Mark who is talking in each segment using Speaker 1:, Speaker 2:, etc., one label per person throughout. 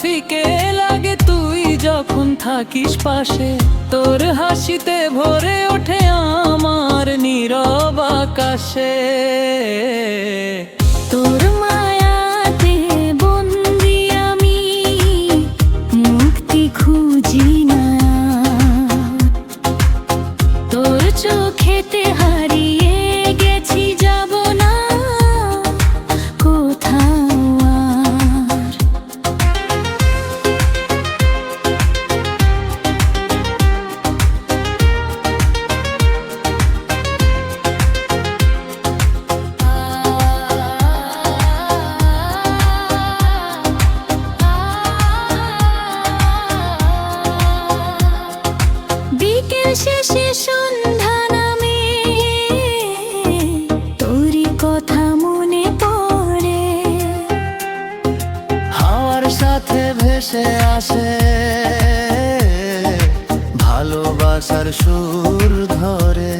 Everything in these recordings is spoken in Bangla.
Speaker 1: ফিকে লাগে তুই যখন থাকিস পাশে। তোর হাসিতে ভরে ওঠে আমার নীরব আকাশে।
Speaker 2: তোর মায়াতে বন্দি আমি, মুক্তি খুঁজি না। তোর চোখেতে হারিয়ে গেছি, যাব না কোথাও আর। বিকেল শেষে সন্ধ্যা নামে, তোরই কথা মনে পড়ে।
Speaker 3: হাওয়ার সাথে ভেসে আসে ভালোবাসার সুর ধরে।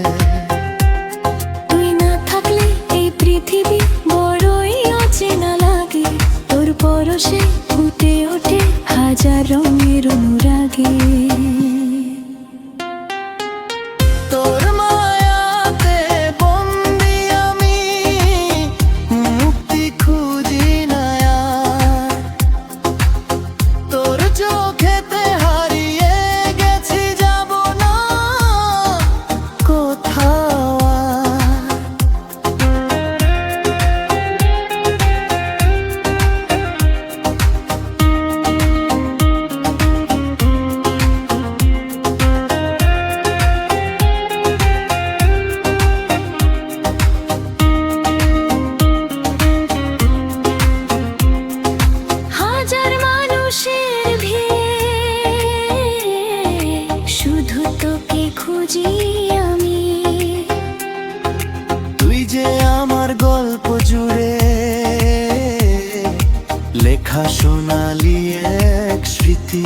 Speaker 2: তুই না থাকলে এই পৃথিবী বড়ই অচেনা লাগে। তোর পরশে ফুটে ওঠে হাজার রঙের অনুরাগে।
Speaker 3: তোর মায়াতে বন্দি আমি, মুক্তি খুঁজি না আর। তোর চোখেতে হারিয়ে গেছি, যাব না কোথাও আর।
Speaker 2: হাজার মানুষের ভিড়ে শুধু তোকে খুঁজি আমি।
Speaker 3: তুই যে আমার গল্প জুড়ে লেখা সোনালি এক স্মৃতি।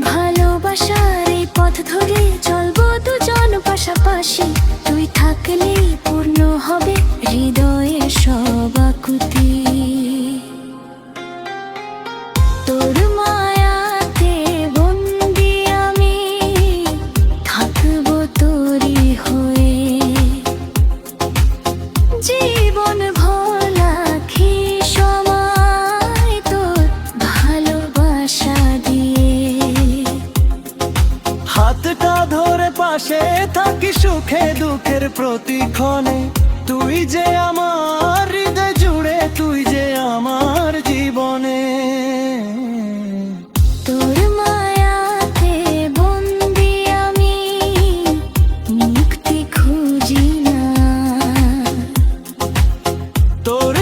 Speaker 2: ভালোবাসার এই পথ ধরে চলবো দুজন পাশাপাশি। তুই থাকলেই পূর্ণ হবে হৃদয়ের সব আকুতি। তোর মায়াতে বন্দি আমি, থাকবো তোরই হয়ে। জীবন ভোলা কি সময় তোর ভালোবাসা দিয়ে।
Speaker 3: হাতটা ধরে পাশে থাকি সুখে দুঃখের প্রতিক্ষণে। তুই যে আমার হৃদয় জুড়ে, তুই যে আমার জীবনে।
Speaker 2: তোর মায়াতে বন্দি আমি, মুক্তি খুঁজি না।
Speaker 3: তোর